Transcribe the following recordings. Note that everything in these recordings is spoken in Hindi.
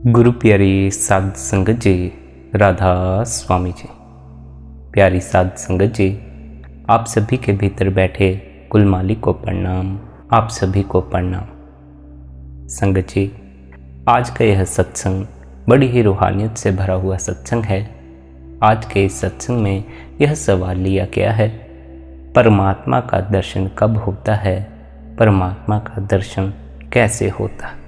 गुरु प्यारी साध संगत जी, राधा स्वामी जी। प्यारी साध संगत जी, आप सभी के भीतर बैठे कुल मालिक को प्रणाम, आप सभी को प्रणाम। संगत जी, आज का यह सत्संग बड़ी ही रूहानियत से भरा हुआ सत्संग है। आज के इस सत्संग में यह सवाल लिया गया है, परमात्मा का दर्शन कब होता है, परमात्मा का दर्शन कैसे होता है।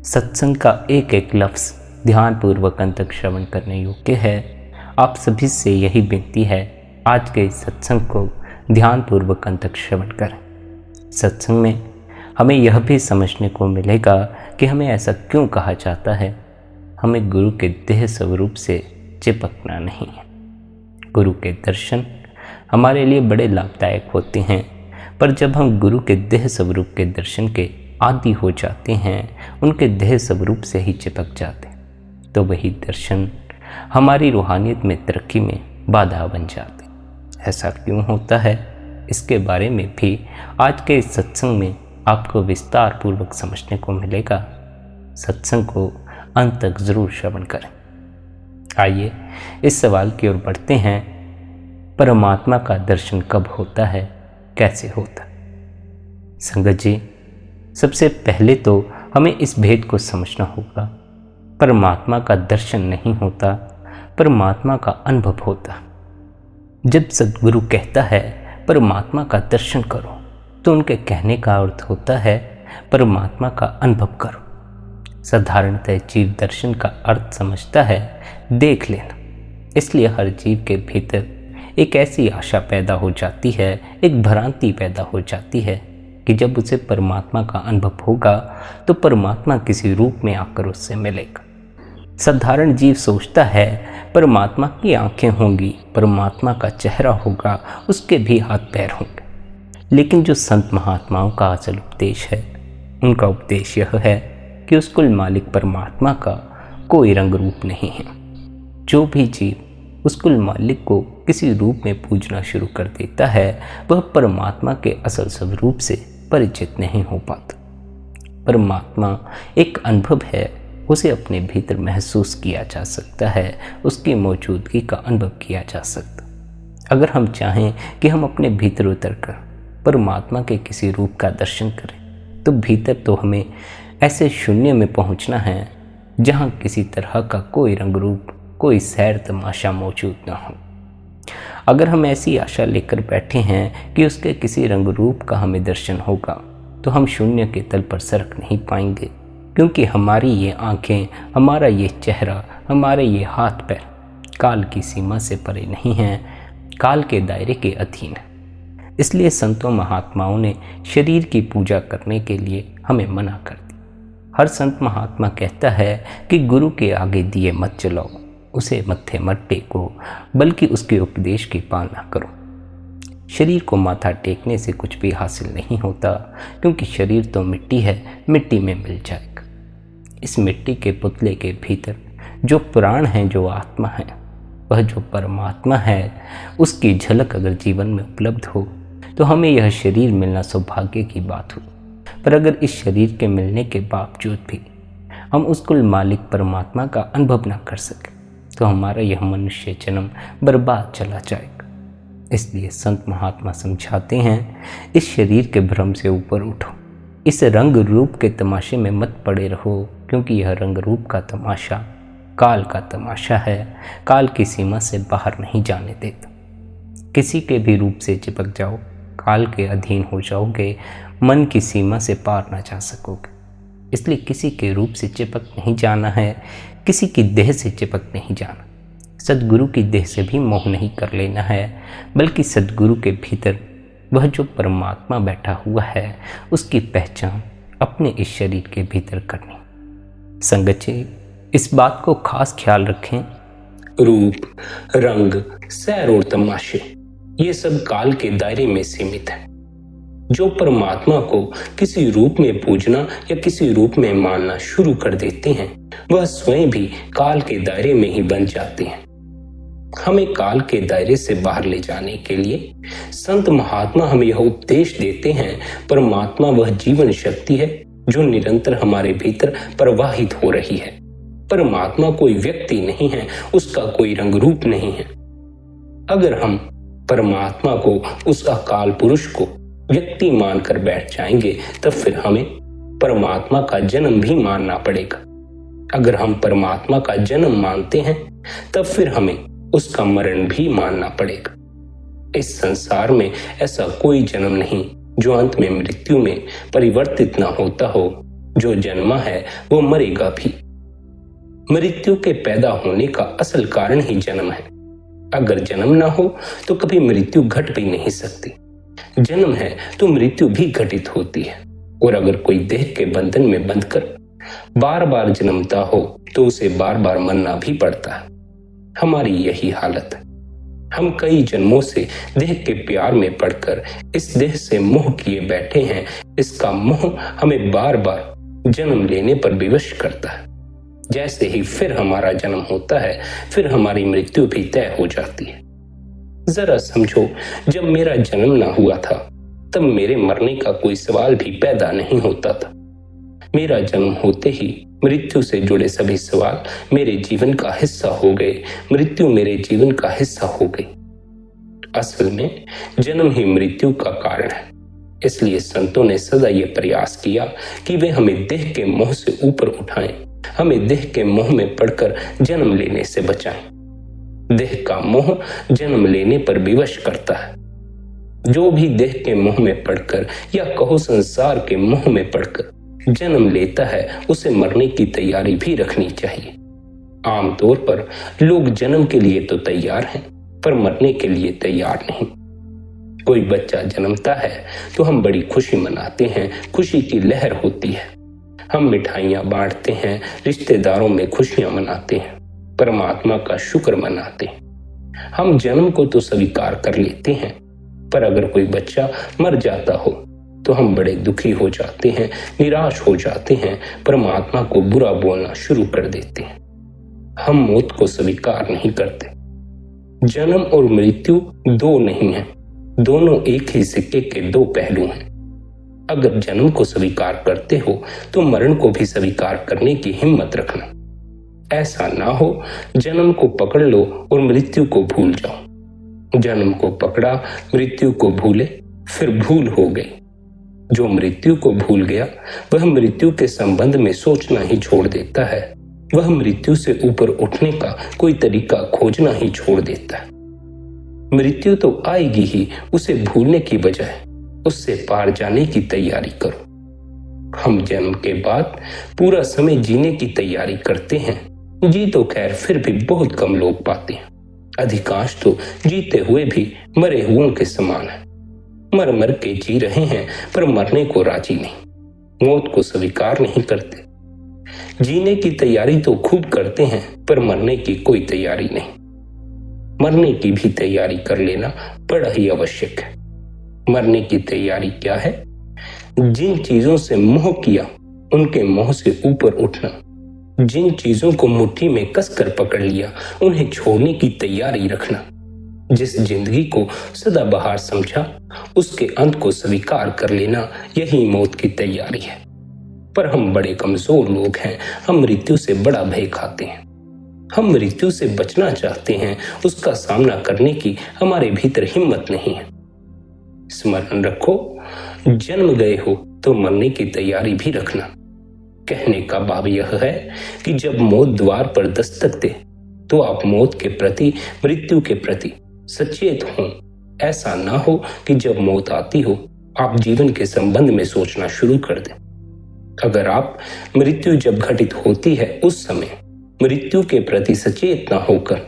सत्संग का एक एक लफ्ज़ ध्यानपूर्वक अंत तक श्रवण करने योग्य है। आप सभी से यही विनती है, आज के इस सत्संग को ध्यानपूर्वक अंत तक श्रवण करें। सत्संग में हमें यह भी समझने को मिलेगा कि हमें ऐसा क्यों कहा जाता है। हमें गुरु के देह स्वरूप से चिपकना नहीं है। गुरु के दर्शन हमारे लिए बड़े लाभदायक होते हैं, पर जब हम गुरु के देह स्वरूप के दर्शन के आदि हो जाते हैं, उनके देह स्वरूप से ही चिपक जाते हैं, तो वही दर्शन हमारी रूहानियत में तरक्की में बाधा बन जाते। ऐसा क्यों होता है, इसके बारे में भी आज के इस सत्संग में आपको विस्तार पूर्वक समझने को मिलेगा। सत्संग को अंत तक जरूर श्रवण करें। आइए इस सवाल की ओर बढ़ते हैं, परमात्मा का दर्शन कब होता है, कैसे होता। संगत जी, सबसे पहले तो हमें इस भेद को समझना होगा, परमात्मा का दर्शन नहीं होता, परमात्मा का अनुभव होता। जब सद्गुरु कहता है परमात्मा का दर्शन करो, तो उनके कहने का अर्थ होता है परमात्मा का अनुभव करो। साधारणतः जीव दर्शन का अर्थ समझता है देख लेना, इसलिए हर जीव के भीतर एक ऐसी आशा पैदा हो जाती है, एक भ्रांति पैदा हो जाती है कि जब उसे परमात्मा का अनुभव होगा तो परमात्मा किसी रूप में आकर उससे मिलेगा। साधारण जीव सोचता है परमात्मा की आंखें होंगी, परमात्मा का चेहरा होगा, उसके भी हाथ पैर होंगे। लेकिन जो संत महात्माओं का असल उपदेश है, उनका उपदेश यह है कि उस कुल मालिक परमात्मा का कोई रंग रूप नहीं है। जो भी जीव उस कुल मालिक को किसी रूप में पूजना शुरू कर देता है, वह परमात्मा के असल स्वरूप से परिचित नहीं हो पाता। परमात्मा एक अनुभव है, उसे अपने भीतर महसूस किया जा सकता है, उसकी मौजूदगी का अनुभव किया जा सकता। अगर हम चाहें कि हम अपने भीतर उतरकर परमात्मा के किसी रूप का दर्शन करें, तो भीतर तो हमें ऐसे शून्य में पहुंचना है जहां किसी तरह का कोई रंग रूप, कोई सैर तमाशा मौजूद न हो। अगर हम ऐसी आशा लेकर बैठे हैं कि उसके किसी रंग रूप का हमें दर्शन होगा, तो हम शून्य के तल पर सरक नहीं पाएंगे, क्योंकि हमारी ये आंखें, हमारा ये चेहरा, हमारे ये हाथ पैर काल की सीमा से परे नहीं हैं, काल के दायरे के अधीन है। इसलिए संतों महात्माओं ने शरीर की पूजा करने के लिए हमें मना कर दी। हर संत महात्मा कहता है कि गुरु के आगे दिए मत जलाओ, उसे मत्थे मत टेको, बल्कि उसके उपदेश की पालना करो। शरीर को माथा टेकने से कुछ भी हासिल नहीं होता, क्योंकि शरीर तो मिट्टी है, मिट्टी में मिल जाएगा। इस मिट्टी के पुतले के भीतर जो प्राण है, जो आत्मा है, वह जो परमात्मा है, उसकी झलक अगर जीवन में उपलब्ध हो तो हमें यह शरीर मिलना सौभाग्य की बात हो। पर अगर इस शरीर के मिलने के बावजूद भी हम उस कुल मालिक परमात्मा का अनुभव न कर सके, तो हमारा यह मनुष्य जन्म बर्बाद चला जाएगा। इसलिए संत महात्मा समझाते हैं, इस शरीर के भ्रम से ऊपर उठो, इस रंग रूप के तमाशे में मत पड़े रहो, क्योंकि यह रंग रूप का तमाशा काल का तमाशा है, काल की सीमा से बाहर नहीं जाने देता। किसी के भी रूप से चिपक जाओ, काल के अधीन हो जाओगे, मन की सीमा से पार ना जा सकोगे। इसलिए किसी के रूप से चिपक नहीं जाना है, किसी की देह से चिपक नहीं जाना। सद्गुरु की देह से भी मोह नहीं कर लेना है, बल्कि सद्गुरु के भीतर वह जो परमात्मा बैठा हुआ है, उसकी पहचान अपने इस शरीर के भीतर करनी। संगत जी, इस बात को खास ख्याल रखें, रूप, रंग, सैर और तमाशे ये सब काल के दायरे में सीमित है। जो परमात्मा को किसी रूप में पूजना या किसी रूप में मानना शुरू कर देते हैं, वह स्वयं भी काल के दायरे में ही बन जाते हैं। हमें काल के दायरे से बाहर ले जाने के लिए संत महात्मा हमें यह उपदेश देते हैं, परमात्मा वह जीवन शक्ति है जो निरंतर हमारे भीतर प्रवाहित हो रही है। परमात्मा कोई व्यक्ति नहीं है, उसका कोई रंग रूप नहीं है। अगर हम परमात्मा को, उस अकाल पुरुष को व्यक्ति मानकर बैठ जाएंगे, तब फिर हमें परमात्मा का जन्म भी मानना पड़ेगा। अगर हम परमात्मा का जन्म मानते हैं, तब फिर हमें उसका मरण भी मानना पड़ेगा। इस संसार में ऐसा कोई जन्म नहीं जो अंत में मृत्यु में परिवर्तित ना होता हो। जो जन्मा है वो मरेगा भी। मृत्यु के पैदा होने का असल कारण ही जन्म है। अगर जन्म ना हो तो कभी मृत्यु घट भी नहीं सकती। जन्म है तो मृत्यु भी घटित होती है। और अगर कोई देह के बंधन में बंधकर बार बार जन्मता हो तो उसे बार बार मरना भी पड़ता है। हमारी यही हालत है। हम कई जन्मों से देह के प्यार में पड़कर इस देह से मोह किए बैठे हैं। इसका मोह हमें बार बार जन्म लेने पर विवश करता है। जैसे ही फिर हमारा जन्म होता है, फिर हमारी मृत्यु भी तय हो जाती है। जरा समझो, जब मेरा जन्म ना हुआ था तब मेरे मरने का कोई सवाल भी पैदा नहीं होता था। मेरा जन्म होते ही मृत्यु से जुड़े सभी सवाल मेरे जीवन का हिस्सा हो गए। मृत्यु मेरे जीवन का हिस्सा हो गई। असल में जन्म ही मृत्यु का कारण है। इसलिए संतों ने सदा ये प्रयास किया कि वे हमें देह के मोह से ऊपर उठाएं, हमें देह के मोह में पड़कर जन्म लेने से बचाएं। देह का मोह जन्म लेने पर विवश करता है। जो भी देह के मोह में पड़कर या कहो संसार के मोह में पड़कर जन्म लेता है, उसे मरने की तैयारी भी रखनी चाहिए। आमतौर पर लोग जन्म के लिए तो तैयार हैं, पर मरने के लिए तैयार नहीं। कोई बच्चा जन्मता है तो हम बड़ी खुशी मनाते हैं, खुशी की लहर होती है। हम मिठाइयां बांटते हैं, रिश्तेदारों में खुशियां मनाते हैं, परमात्मा का शुक्र मनाते हैं। हम जन्म को तो स्वीकार कर लेते हैं, पर अगर कोई बच्चा मर जाता हो तो हम बड़े दुखी हो जाते हैं, निराश हो जाते हैं, परमात्मा को बुरा बोलना शुरू कर देते हैं। हम मौत को स्वीकार नहीं करते। जन्म और मृत्यु दो नहीं है, दोनों एक ही सिक्के के दो पहलू हैं। अगर जन्म को स्वीकार करते हो तो मरण को भी स्वीकार करने की हिम्मत रखना। ऐसा ना हो जन्म को पकड़ लो और मृत्यु को भूल जाओ। जन्म को पकड़ा, मृत्यु को भूले, फिर भूल हो गई। जो मृत्यु को भूल गया वह मृत्यु के संबंध में सोचना ही छोड़ देता है। वह मृत्यु से ऊपर उठने का कोई तरीका खोजना ही छोड़ देता है। मृत्यु तो आएगी ही, उसे भूलने की बजाय उससे पार जाने की तैयारी करो। हम जन्म के बाद पूरा समय जीने की तैयारी करते हैं। जी तो खैर फिर भी बहुत कम लोग पाते हैं। अधिकांश तो जीते हुए भी मरे हुओं के समान है। मर मर के जी रहे हैं, पर मरने को राजी नहीं, मौत को स्वीकार नहीं करते। जीने की तैयारी तो खूब करते हैं, पर मरने की कोई तैयारी नहीं। मरने की भी तैयारी कर लेना बड़ा ही आवश्यक है। मरने की तैयारी क्या है? जिन चीजों से मोह किया उनके मोह से ऊपर उठना। जिन चीजों को मुट्ठी में कसकर पकड़ लिया उन्हें छोड़ने की तैयारी रखना। जिस जिंदगी को सदाबहार समझा उसके अंत को स्वीकार कर लेना, यही मौत की तैयारी है। पर हम बड़े कमजोर लोग हैं। हम मृत्यु से बड़ा भय खाते हैं। हम मृत्यु से बचना चाहते हैं, उसका सामना करने की हमारे भीतर हिम्मत नहीं है। स्मरण रखो, जन्म गए हो तो मरने की तैयारी भी रखना। कहने का भाव यह है कि जब मौत द्वार पर दस्तक दे तो आप मौत के प्रति, मृत्यु के प्रति सचेत हों। ऐसा ना हो कि जब मौत आती हो आप जीवन के संबंध में सोचना शुरू कर दें। अगर आप मृत्यु जब घटित होती है उस समय मृत्यु के प्रति सचेत ना होकर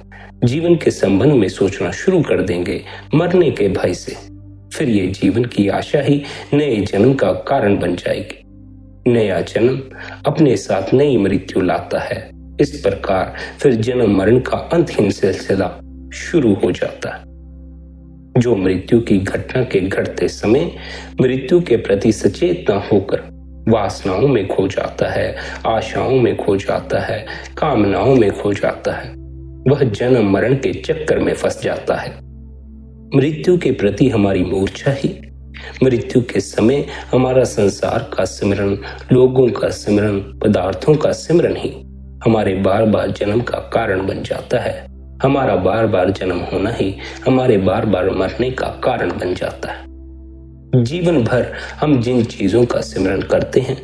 जीवन के संबंध में सोचना शुरू कर देंगे मरने के भय से, फिर ये जीवन की आशा ही नए जन्म का कारण बन जाएगी। नया जन्म अपने साथ नई मृत्यु लाता है। इस प्रकार फिर जन्म मरण का अंतहीन सिलसिला शुरू हो जाता है। जो मृत्यु की घटना के घटते समय मृत्यु के प्रति सचेत न होकर वासनाओं में खो जाता है, आशाओं में खो जाता है, कामनाओं में खो जाता है, वह जन्म मरण के चक्कर में फंस जाता है। मृत्यु के प्रति हमारी मूर्छा ही, मृत्यु के समय हमारा संसार का सिमरन, लोगों का सिमरन, पदार्थों का सिमरन ही हमारे बार बार जन्म का कारण बन जाता है। हमारा बार बार जन्म होना ही हमारे बार बार मरने का कारण बन जाता है। जीवन भर हम जिन चीजों का सिमरन करते हैं,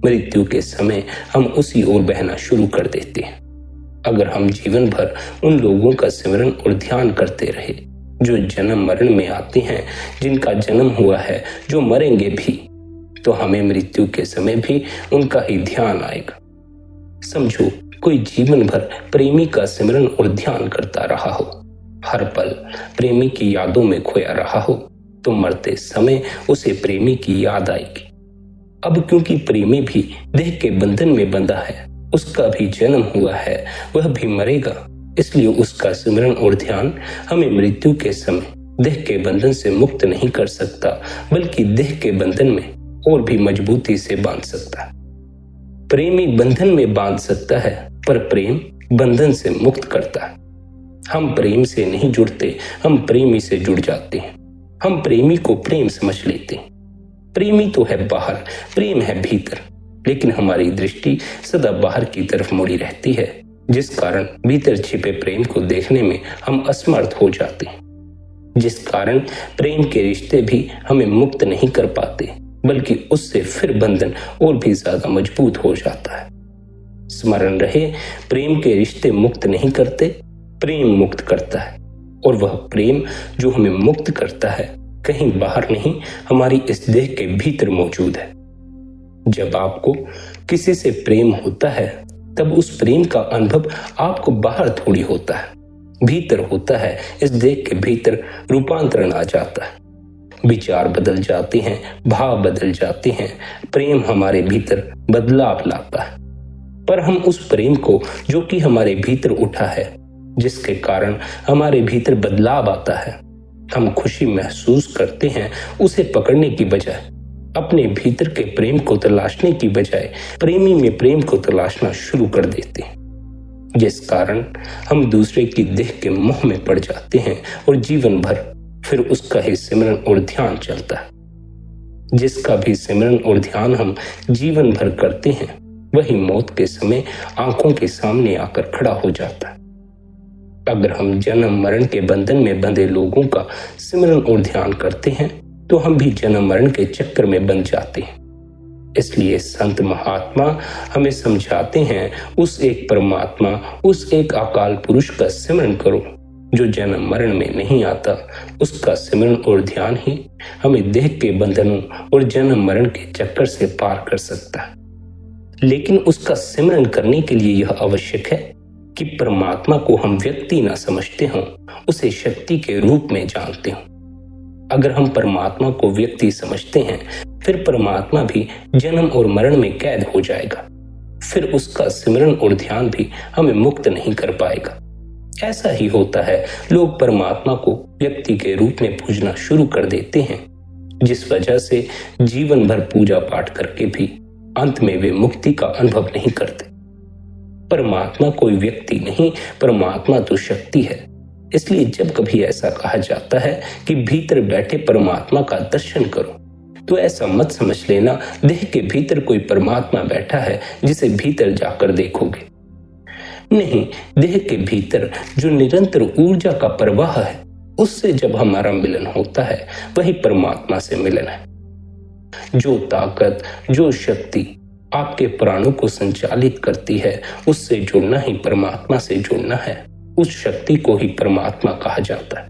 मृत्यु के समय हम उसी ओर बहना शुरू कर देते हैं। अगर हम जीवन भर उन लोगों का सिमरन और ध्यान करते रहे जो जन्म मरण में आते हैं, जिनका जन्म हुआ है, जो मरेंगे भी, तो हमें मृत्यु के समय भी उनका ही ध्यान आएगा। समझो, कोई जीवन भर प्रेमी का सिमरन और ध्यान करता रहा हो, हर पल प्रेमी की यादों में खोया रहा हो, तो मरते समय उसे प्रेमी की याद आएगी। अब क्योंकि प्रेमी भी देह के बंधन में बंधा है, उसका भी जन्म हुआ है, वह भी मरेगा, इसलिए उसका सिमरन और ध्यान हमें मृत्यु के समय देह के बंधन से मुक्त नहीं कर सकता, बल्कि देह के बंधन में और भी मजबूती से बांध सकता है। प्रेमी बंधन में बांध सकता है, पर प्रेम बंधन से मुक्त करता है। हम प्रेम से नहीं जुड़ते, हम प्रेमी से जुड़ जाते हैं। हम प्रेमी को प्रेम समझ लेते हैं। प्रेमी तो है बाहर, प्रेम है भीतर, लेकिन हमारी दृष्टि सदा बाहर की तरफ मुड़ी रहती है, जिस कारण भीतर छिपे प्रेम को देखने में हम असमर्थ हो जाते हैं, जिस कारण प्रेम के रिश्ते भी हमें मुक्त नहीं कर पाते, बल्कि उससे फिर बंधन और भी ज्यादा मजबूत हो जाता है। स्मरण रहे, प्रेम के रिश्ते मुक्त नहीं करते, प्रेम मुक्त करता है, और वह प्रेम जो हमें मुक्त करता है कहीं बाहर नहीं, हमारी इस देह के भीतर मौजूद है। जब आपको किसी से प्रेम होता है, तब उस प्रेम का अनुभव आपको बाहर थोड़ी होता है, भीतर होता है। इस देह के भीतर रूपांतरण आ जाता है, विचार बदल जाते हैं, भाव बदल जाते हैं, प्रेम हमारे भीतर बदलाव लाता है। पर हम उस प्रेम को जो कि हमारे भीतर उठा है, जिसके कारण हमारे भीतर बदलाव आता है, हम खुशी महसूस करते हैं, उसे पकड़ने की बजाय, अपने भीतर के प्रेम को तलाशने की बजाय प्रेमी में प्रेम को तलाशना शुरू कर देते हैं, जिस कारण हम दूसरे की देह के मोह में पड़ जाते हैं और जीवन भर फिर उसका ही सिमरन और ध्यान चलता है। जिसका भी सिमरन और ध्यान हम जीवन भर करते हैं, वही मौत के समय आंखों के सामने आकर खड़ा हो जाता है। अगर हम जन्म मरण के बंधन में बंधे लोगों का सिमरन और ध्यान करते हैं, तो हम भी जन्म मरण के चक्कर में बंध जाते हैं। इसलिए संत महात्मा हमें समझाते हैं, उस एक परमात्मा, उस एक अकाल पुरुष का सिमरन करो जो जन्म मरण में नहीं आता। उसका सिमरन और ध्यान ही हमें देह के बंधनों और जन्म मरण के चक्कर से पार कर सकता है। लेकिन उसका सिमरन करने के लिए यह आवश्यक है कि परमात्मा को हम व्यक्ति ना समझते हों, उसे शक्ति के रूप में जानते हों। अगर हम परमात्मा को व्यक्ति समझते हैं, फिर परमात्मा भी जन्म और मरण में कैद हो जाएगा, फिर उसका सिमरन और ध्यान भी हमें मुक्त नहीं कर पाएगा। ऐसा ही होता है, लोग परमात्मा को व्यक्ति के रूप में पूजना शुरू कर देते हैं, जिस वजह से जीवन भर पूजा पाठ करके भी अंत में वे मुक्ति का अनुभव नहीं करते। परमात्मा कोई व्यक्ति नहीं, परमात्मा तो शक्ति है। इसलिए जब कभी ऐसा कहा जाता है कि भीतर बैठे परमात्मा का दर्शन करो, तो ऐसा मत समझ लेना देह के भीतर कोई परमात्मा बैठा है जिसे भीतर जाकर देखोगे। नहीं, देह के भीतर जो निरंतर ऊर्जा का प्रवाह है, उससे जब हमारा मिलन होता है, वही परमात्मा से मिलन है। जो ताकत, जो शक्ति आपके प्राणों को संचालित करती है, उससे जुड़ना ही परमात्मा से जुड़ना है। उस शक्ति को ही परमात्मा कहा जाता है,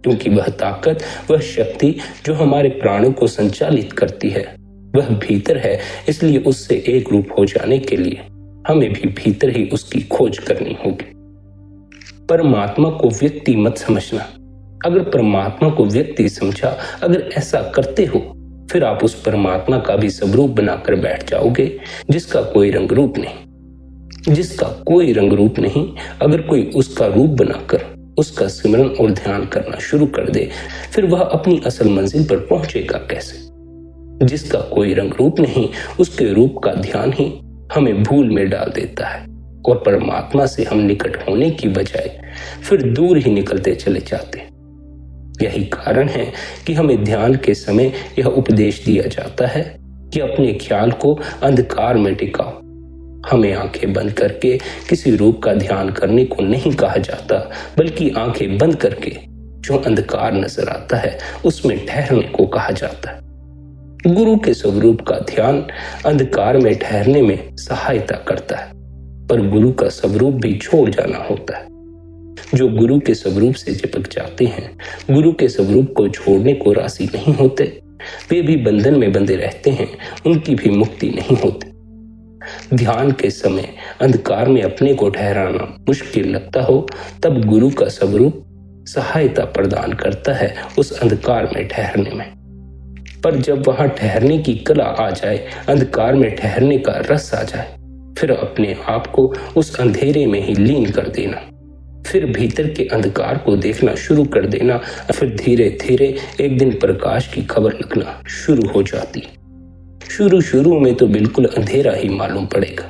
क्योंकि वह ताकत, वह शक्ति जो हमारे प्राणों को संचालित करती है, वह भीतर है। इसलिए उससे एक रूप हो जाने के लिए हमें भी भीतर ही उसकी खोज करनी होगी। परमात्मा को व्यक्ति मत समझना। अगर परमात्मा को व्यक्ति समझा, अगर ऐसा करते हो, फिर आप उस परमात्मा का भी स्वरूप बनाकर बैठ जाओगे, जिसका कोई रंग रूप नहीं, जिसका कोई रंग रूप नहीं। अगर कोई उसका रूप बनाकर उसका सिमरन और ध्यान करना शुरू कर दे, फिर वह अपनी असल मंजिल पर पहुंचेगा कैसे? जिसका कोई रंग रूप नहीं, उसके रूप का ध्यान ही हमें भूल में डाल देता है, और परमात्मा से हम निकट होने की बजाय फिर दूर ही निकलते चले जाते हैं। यही कारण है कि हमें ध्यान के समय यह उपदेश दिया जाता है कि अपने ख्याल को अंधकार में टिकाओ, हमें आंखें बंद करके किसी रूप का ध्यान करने को नहीं कहा जाता, बल्कि आंखें बंद करके जो अंधकार नजर आता है उसमें ठहरने को कहा जाता है। गुरु के स्वरूप का ध्यान अंधकार में ठहरने में सहायता करता है, पर गुरु का स्वरूप भी छोड़ जाना होता है। जो गुरु के स्वरूप से चिपक जाते हैं, गुरु के स्वरूप को छोड़ने को राजी नहीं होते, वे भी बंधन में बंधे रहते हैं, उनकी भी मुक्ति नहीं होती। ध्यान के समय अंधकार में अपने को ठहराना मुश्किल लगता हो, तब गुरु का स्वरूप सहायता प्रदान करता है उस अंधकार में ठहरने में। पर जब वहां ठहरने की कला आ जाए, अंधकार में ठहरने का रस आ जाए, फिर अपने आप को उस अंधेरे में ही लीन कर देना, फिर भीतर के अंधकार को देखना शुरू कर देना, फिर धीरे धीरे एक दिन प्रकाश की खबर लगना शुरू हो जाती। शुरू में तो बिल्कुल अंधेरा ही मालूम पड़ेगा,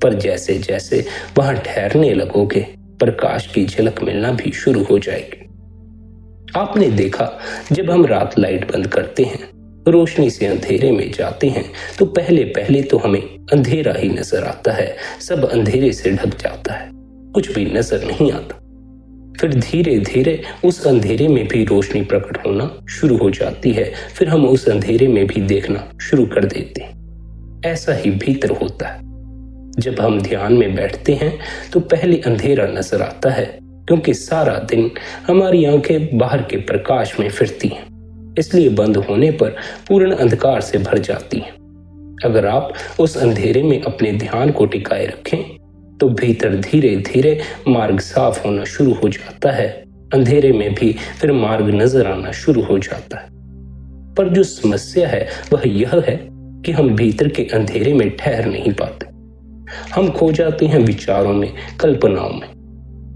पर जैसे जैसे वहां ठहरने लगोगे, प्रकाश की झलक मिलना भी शुरू हो जाएगी। आपने देखा, जब हम रात लाइट बंद करते हैं, रोशनी से अंधेरे में जाते हैं, तो पहले पहले तो हमें अंधेरा ही नजर आता है, सब अंधेरे से ढक जाता है, कुछ भी नजर नहीं आता। फिर धीरे धीरे उस अंधेरे में भी रोशनी प्रकट होना शुरू हो जाती है, फिर हम उस अंधेरे में भी देखना शुरू कर देते हैं। ऐसा ही भीतर होता है। जब हम ध्यान में बैठते हैं तो पहले अंधेरा नजर आता है, क्योंकि सारा दिन हमारी आंखें बाहर के प्रकाश में फिरती हैं, इसलिए बंद होने पर पूर्ण अंधकार से भर जाती हैं। अगर आप उस अंधेरे में अपने ध्यान को टिकाए रखें तो भीतर धीरे धीरे मार्ग साफ होना शुरू हो जाता है, अंधेरे में भी फिर मार्ग नजर आना शुरू हो जाता है। पर जो समस्या है वह यह है कि हम भीतर के अंधेरे में ठहर नहीं पाते। हम खो जाते हैं विचारों में, कल्पनाओं में।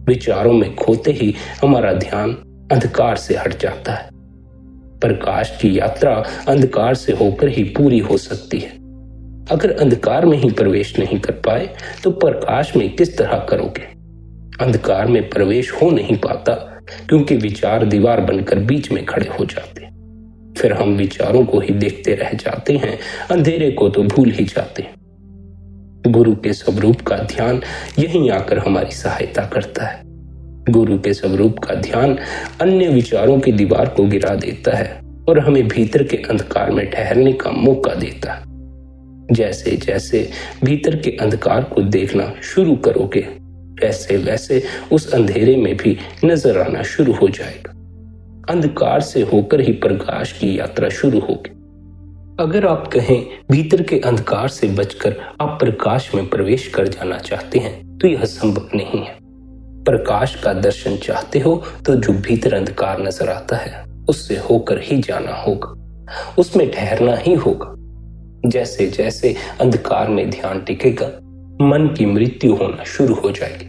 विचारों में खोते ही हमारा ध्यान अंधकार से हट जाता है। प्रकाश की यात्रा अंधकार से होकर ही पूरी हो सकती है। अगर अंधकार में ही प्रवेश नहीं कर पाए तो प्रकाश में किस तरह करोगे? अंधकार में प्रवेश हो नहीं पाता, क्योंकि विचार दीवार बनकर बीच में खड़े हो जाते हैं। फिर हम विचारों को ही देखते रह जाते हैं, अंधेरे को तो भूल ही जाते हैं। गुरु के स्वरूप का ध्यान यहीं आकर हमारी सहायता करता है। गुरु के स्वरूप का ध्यान अन्य विचारों की दीवार को गिरा देता है और हमें भीतर के अंधकार में ठहरने का मौका देता है। जैसे जैसे भीतर के अंधकार को देखना शुरू करोगे, वैसे वैसे उस अंधेरे में भी नजर आना शुरू हो जाएगा। अंधकार से होकर ही प्रकाश की यात्रा शुरू होगी। अगर आप कहें भीतर के अंधकार से बचकर आप प्रकाश में प्रवेश कर जाना चाहते हैं, तो यह संभव नहीं है। प्रकाश का दर्शन चाहते हो तो जो भीतर अंधकार नजर आता है उससे होकर ही जाना होगा, उसमें ठहरना ही होगा। जैसे जैसे अंधकार में ध्यान टिकेगा, मन की मृत्यु होना शुरू हो जाएगी।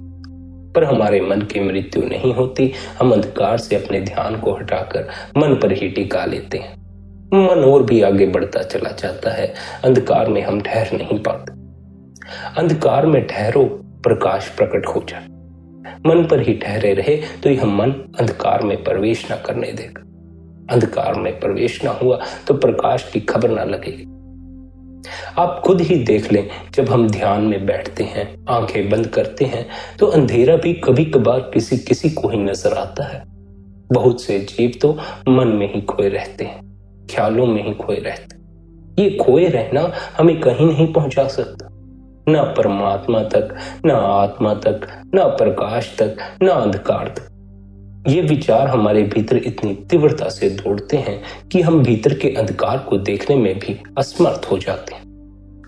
पर हमारे मन की मृत्यु नहीं होती। हम अंधकार से अपने ध्यान को हटाकर मन पर ही टिका लेते हैं। मन और भी आगे बढ़ता चला जाता है। अंधकार में हम ठहर नहीं पाते। अंधकार में ठहरो, प्रकाश प्रकट हो जाए। मन पर ही ठहरे रहे तो यह मन अंधकार में प्रवेश न करने देगा। अंधकार में प्रवेश न हुआ तो प्रकाश की खबर न लगेगी। आप खुद ही देख लें, जब हम ध्यान में बैठते हैं, आंखें बंद करते हैं, तो अंधेरा भी कभी कभार किसी किसी को ही नजर आता है। बहुत से जीव तो मन में ही खोए रहते हैं, ख्यालों में ही खोए रहते हैं। ये खोए रहना हमें कहीं नहीं पहुंचा सकता, ना परमात्मा तक, ना आत्मा तक, ना प्रकाश तक, ना अंधकार तक। ये विचार हमारे भीतर इतनी तीव्रता से दौड़ते हैं कि हम भीतर के अंधकार को देखने में भी असमर्थ हो जाते हैं।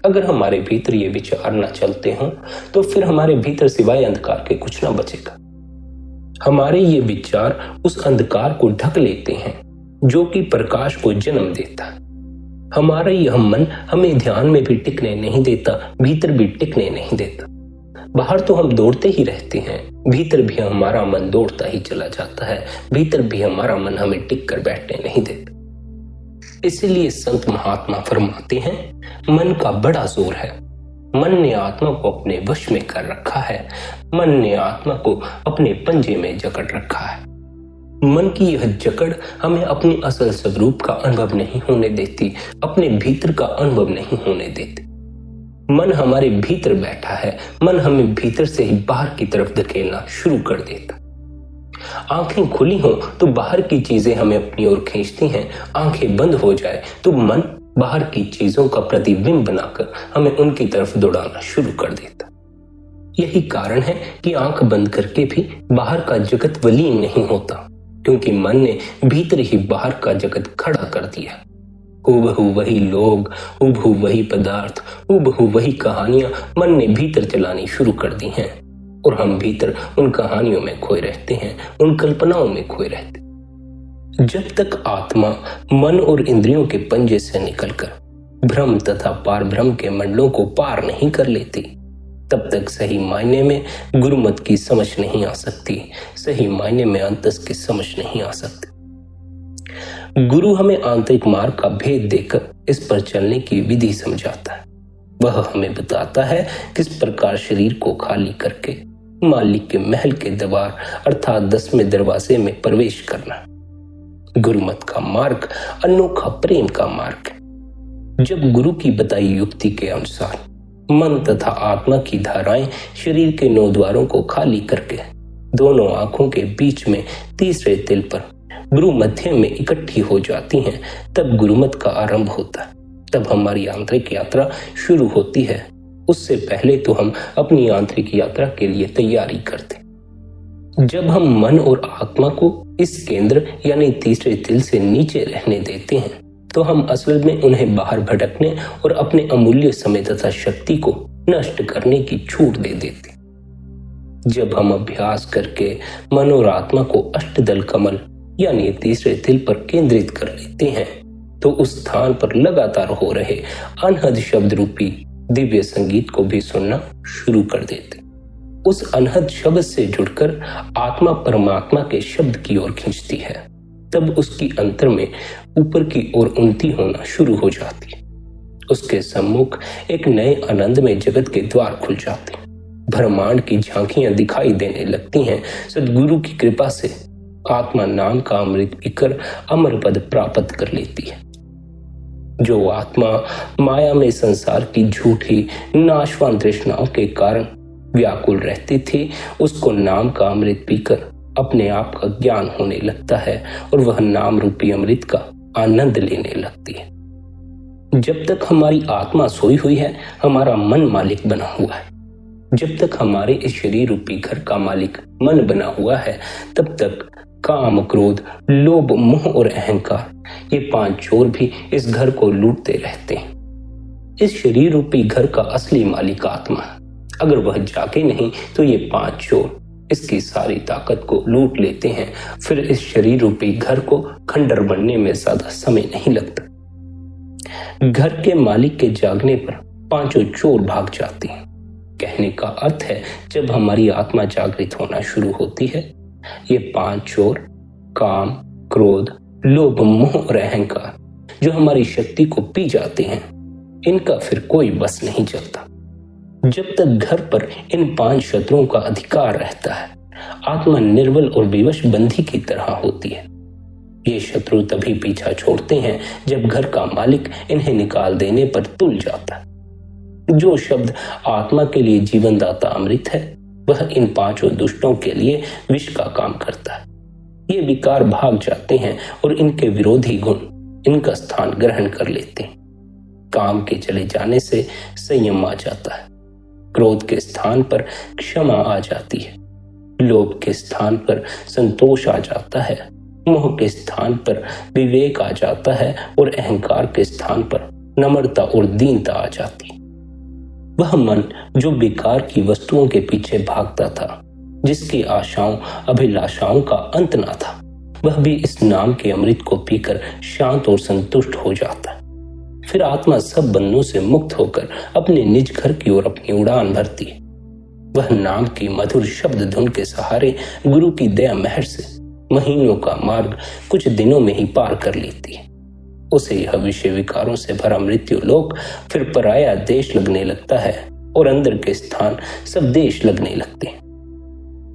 अगर हमारे भीतर ये विचार न चलते हों तो फिर हमारे भीतर सिवाय अंधकार के कुछ ना बचेगा। हमारे ये विचार उस अंधकार को ढक लेते हैं जो कि प्रकाश को जन्म देता है। हमारा यह मन हमें ध्यान में भी टिकने नहीं देता, भीतर भी टिकने नहीं देता। बाहर तो हम दौड़ते ही रहते हैं, भीतर भी हमारा मन दौड़ता ही चला जाता है। भीतर भी हमारा मन हमें टिक कर बैठने नहीं देता। इसीलिए संत महात्मा फरमाते हैं, मन का बड़ा जोर है। मन ने आत्मा को अपने वश में कर रखा है। मन ने आत्मा को अपने पंजे में जकड़ रखा है। मन की यह जकड़ हमें अपनी असल स्वरूप का अनुभव नहीं होने देती, अपने भीतर का अनुभव नहीं होने देती। मन हमारे भीतर बैठा है, मन हमें भीतर से ही बाहर की तरफ धकेलना शुरू कर देता। आंखें खुली हों तो बाहर की चीजें हमें अपनी ओर खींचती हैं, आंखें बंद हो जाए तो मन बाहर की चीजों का प्रतिबिंब बनाकर हमें उनकी तरफ दौड़ाना शुरू कर देता। यही कारण है कि आंख बंद करके भी बाहर का जगत विलीन नहीं होता, क्योंकि मन ने भीतर ही बाहर का जगत खड़ा कर दिया। हूबहू वही लोग, हूबहू वही पदार्थ, हूबहू वही कहानियां मन ने भीतर चलानी शुरू कर दी हैं और हम भीतर उन कहानियों में खोए रहते हैं, उन कल्पनाओं में खोए रहते हैं। जब तक आत्मा मन और इंद्रियों के पंजे से निकलकर भ्रम तथा पार भ्रम के मंडलों को पार नहीं कर लेती, तब तक सही मायने में गुरुमत की समझ नहीं आ सकती, सही मायने में अंतस की समझ नहीं आ सकती। गुरु हमें आंतरिक मार्ग का भेद देकर इस पर चलने की विधि समझाता है। वह हमें बताता है किस प्रकार शरीर को खाली करके मालिक के महल के द्वार अर्थात 10वें दरवाजे में प्रवेश करना। गुरुमत का मार्ग अनोखा प्रेम का मार्ग है। जब गुरु की बताई युक्ति के अनुसार मन तथा आत्मा की धाराएं शरीर के 9 द्वारों को खाली करके दोनों आंखों के बीच में तीसरे तिल पर गुरु मध्य में इकट्ठी हो जाती हैं, तब गुरुमत का आरंभ होता है। तब हमारी आंतरिक यात्रा शुरू होती है। उससे पहले तो हम अपनी आंतरिक यात्रा के लिए तैयारी करते। जब हम मन और आत्मा को इस केंद्र यानी तीसरे तिल से नीचे रहने देते हैं, तो हम असल में उन्हें बाहर भटकने और अपने अमूल्य समय तथा शक्ति को नष्ट करने की छूट दे देते। जब हम अभ्यास करके मन और आत्मा को अष्टदल कमल यानी तीसरे तिल पर केंद्रित कर लेते हैं, तो उस स्थान पर लगातार हो रहे अनहद शब्द रूपी दिव्य संगीत को भी सुनना शुरू कर देते। उस अनहद शब्द से जुड़कर आत्मा परमात्मा के शब्द की ओर खींचती है। तब उसकी अंतर में ऊपर की ओर उन्नति होना शुरू हो जाती है। उसके सम्मुख एक नए आनंद में जगत के द्वार खुल जाते हैं। ब्रह्मांड की झांकियां दिखाई देने लगती हैं। सद्गुरु की कृपा से आत्मा नाम का अमृत पीकर अमर पद प्राप्त कर लेती है। जो आत्मा माया में संसार की झूठी नाशवान तृष्णाओं के कारण व्याकुल रहती थी, उसको नाम का अमृत पीकर अपने आप का ज्ञान होने लगता है और वह नाम रूपी अमृत का आनंद लेने लगती है। जब तक हमारी आत्मा सोई हुई है, हमारा मन मालिक बना हुआ है। जब तक हमारे इस शरीर रूपी घर का मालिक मन बना हुआ है, तब तक काम, क्रोध, लोभ, मोह और अहंकार ये 5 चोर भी इस घर को लूटते रहते हैं। इस शरीर रूपी घर का असली मालिक आत्मा है। अगर वह जागे नहीं तो ये 5 चोर इसकी सारी ताकत को लूट लेते हैं। फिर इस शरीर रूपी घर को खंडर बनने में ज्यादा समय नहीं लगता। घर के मालिक के जागने पर 5 चोर भाग जाते हैं। कहने का अर्थ है, जब हमारी आत्मा जागृत होना शुरू होती है, ये 5 चोर काम, क्रोध, लोभ, मोह और अहंकार जो हमारी शक्ति को पी जाते हैं, इनका फिर कोई बस नहीं चलता। जब तक घर पर इन 5 शत्रुओं का अधिकार रहता है, आत्मा निर्बल और विवश बंधी की तरह होती है। ये शत्रु तभी पीछा छोड़ते हैं जब घर का मालिक इन्हें निकाल देने पर तुल जाता है। जो शब्द आत्मा के लिए जीवनदाता अमृत है, वह इन 5 दुष्टों के लिए विष का काम करता है। ये विकार भाग जाते हैं और इनके विरोधी गुण इनका स्थान ग्रहण कर लेते हैं। काम के चले जाने से संयम आ जाता है। क्रोध के स्थान पर क्षमा आ जाती है। लोभ के स्थान पर संतोष आ जाता है। मोह के स्थान पर विवेक आ जाता है और अहंकार के स्थान पर नम्रता और दीनता आ जाती है। वह मन जो बेकार की वस्तुओं के पीछे भागता था, जिसकी आशाओं अभिलाषाओं का अंत ना था, वह भी इस नाम के अमृत को पीकर शांत और संतुष्ट हो जाता है। फिर आत्मा सब बंधनों से मुक्त होकर अपने निज घर की ओर अपनी उड़ान भरती है। वह नाम की मधुर शब्द धुन के सहारे गुरु की दया मेहर से महीनों का मार्ग कुछ दिनों में ही पार कर लेती है। उसे यह विषय विकारों से भरा मृत्यु लोक फिर पराया देश लगने लगता है और अंदर के स्थान सब देश लगने लगते हैं।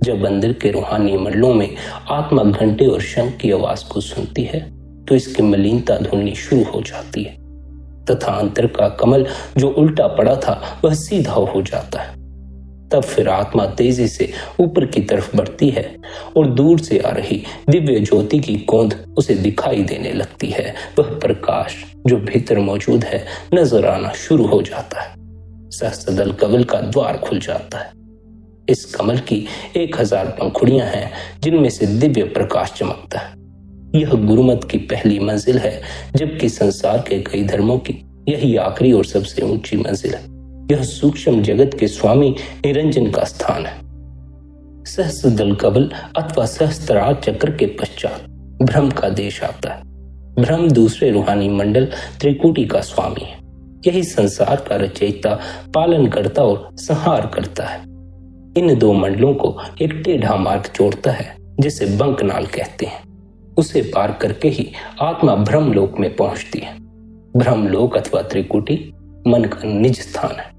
जब अंदर के रूहानी मंडलों में आत्मा घंटे और शंख की आवाज को सुनती है, तो इसकी मलिनता धुलनी शुरू हो जाती है। तथा अंतर का कमल जो उल्टा पड़ा था वह सीधा हो जाता है। तब फिर आत्मा तेजी से ऊपर की तरफ बढ़ती है और दूर से आ रही दिव्य ज्योति की गोंद उसे दिखाई देने लगती है। वह प्रकाश जो भीतर मौजूद है नजर आना शुरू हो जाता है। सहस्त्रदल कमल का द्वार खुल जाता है। इस कमल की 1000 पंखुड़ियां हैं जिनमें से दिव्य प्रकाश चमकता है। यह गुरुमत की पहली मंजिल है, जबकि संसार के कई धर्मों की यही आखिरी और सबसे ऊंची मंजिल है। यह सूक्ष्म जगत के स्वामी निरंजन का स्थान है। सहस्त्रदल कमल अथवा सहस्त्रार चक्र के पश्चात ब्रह्म का देश आता है। ब्रह्म दूसरे रूहानी मंडल त्रिकुटी का स्वामी है। यही संसार का रचयिता, पालन करता और संहार करता है। इन दो मंडलों को एक टेढ़ा मार्ग जोड़ता है जिसे बंकनाल कहते हैं। उसे पार करके ही आत्मा ब्रह्मलोक में पहुंचती है। ब्रह्मलोक अथवा त्रिकुटी मन का निज स्थान है।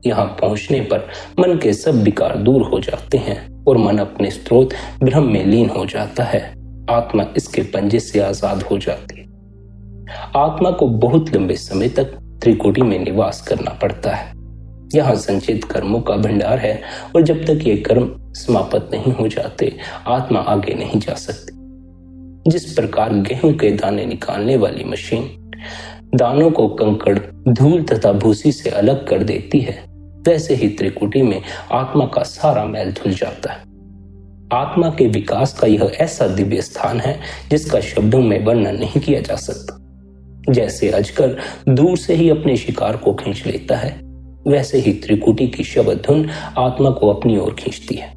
यहाँ पहुंचने पर मन के सब विकार दूर हो जाते हैं और मन अपने स्रोत ब्रह्म में लीन हो जाता है। आत्मा इसके पंजे से आजाद हो जाती है। आत्मा को बहुत लंबे समय तक त्रिकुटी में निवास करना पड़ता है। यहाँ संचित कर्मों का भंडार है और जब तक ये कर्म समाप्त नहीं हो जाते आत्मा आगे नहीं जा सकती। जिस प्रकार गेहूं के दाने निकालने वाली मशीन दानों को कंकड़, धूल तथा भूसी से अलग कर देती है, वैसे ही त्रिकुटी में आत्मा का सारा मैल धुल जाता है। आत्मा के विकास का यह ऐसा दिव्य स्थान है जिसका शब्दों में वर्णन नहीं किया जा सकता। जैसे अजगर दूर से ही अपने शिकार को खींच लेता है, वैसे ही त्रिकुटी की शब्द धुन आत्मा को अपनी ओर खींचती है।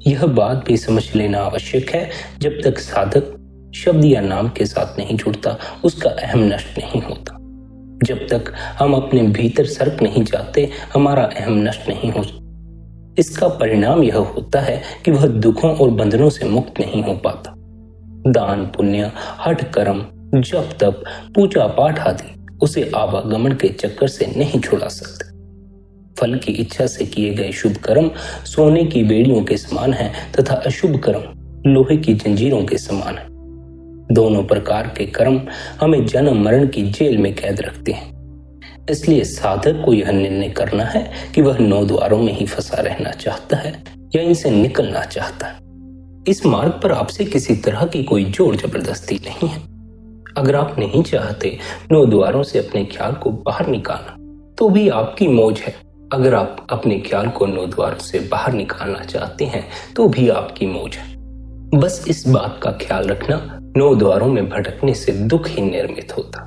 यह बात भी समझ लेना आवश्यक है, जब तक साधक शब्द या नाम के साथ नहीं जुड़ता उसका अहम नष्ट नहीं होता। जब तक हम अपने भीतर सर्प नहीं जाते हमारा अहम नष्ट नहीं हो। इसका परिणाम यह होता है कि वह दुखों और बंधनों से मुक्त नहीं हो पाता। दान, पुण्य, हठ कर्म, जप तप, पूजा पाठ आदि उसे आवागमन के चक्कर से नहीं छुड़ा सकते। फल की इच्छा से किए गए शुभ कर्म सोने की बेड़ियों के समान हैं तथा अशुभ कर्म लोहे की जंजीरों के समान हैं। दोनों प्रकार के कर्म हमें जन्म मरण की जेल में कैद रखते हैं। इसलिए साधक को यह निर्णय करना है कि वह 9 द्वारों में ही फंसा रहना चाहता है या इनसे निकलना चाहता है। इस मार्ग पर आपसे किसी तरह की कोई जोर जबरदस्ती नहीं है। अगर आप नहीं चाहते 9 द्वारों से अपने ख्याल को बाहर निकालना तो भी आपकी मौज है। अगर आप अपने ख्याल को 9 द्वारों से बाहर निकालना चाहते हैं तो भी आपकी मौज है। बस इस बात का ख्याल रखना, 9 द्वारों में भटकने से दुख ही निर्मित होता।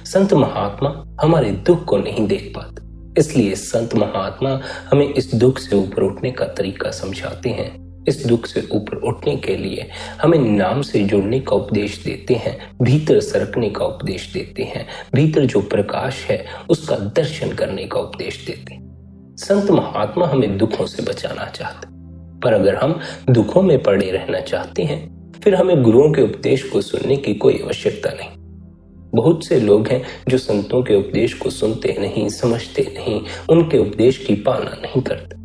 संत महात्मा हमारे दुख को नहीं देख पाते, इसलिए संत महात्मा हमें इस दुख से ऊपर उठने का तरीका समझाते हैं। इस दुख से ऊपर उठने के लिए हमें नाम से जुड़ने का उपदेश देते हैं, भीतर सरकने का उपदेश देते हैं, भीतर जो प्रकाश है उसका दर्शन करने का उपदेश देते हैं। संत महात्मा हमें दुखों से बचाना चाहते, पर अगर हम दुखों में पड़े रहना चाहते हैं फिर हमें गुरुओं के उपदेश को सुनने की कोई आवश्यकता नहीं। बहुत से लोग हैं जो संतों के उपदेश को सुनते नहीं, समझते नहीं, उनके उपदेश की पालना नहीं करते।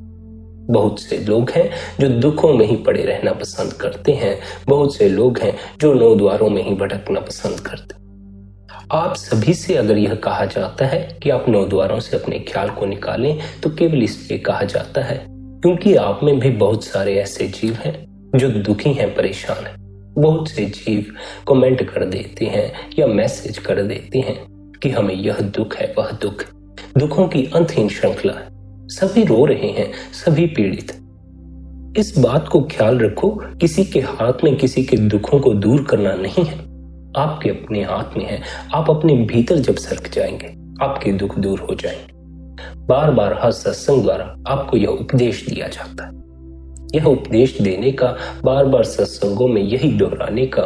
बहुत से लोग हैं जो दुखों में ही पड़े रहना पसंद करते हैं। बहुत से लोग हैं जो 9 द्वारों में ही भटकना पसंद करते। आप सभी से अगर यह कहा जाता है कि आप 9 द्वारों से अपने ख्याल को निकालें तो केवल इसलिए कहा जाता है क्योंकि आप में भी बहुत सारे ऐसे जीव हैं जो दुखी हैं, परेशान हैं। बहुत से जीव कमेंट कर देते हैं या मैसेज कर देते हैं कि हमें यह दुख है, वह दुख। दुखों की अंतहीन श्रृंखला है। सभी रो रहे हैं, सभी पीड़ित। इस बात को ख्याल रखो, किसी के हाथ में किसी के दुखों को दूर करना नहीं है, आपके अपने हाथ में है। आप अपने भीतर जब सरक जाएंगे आपके दुख दूर हो जाएंगे। बार बार हर सत्संग द्वारा आपको यह उपदेश दिया जाता है। यह उपदेश देने का, बार बार सत्संगों में यही दोहराने का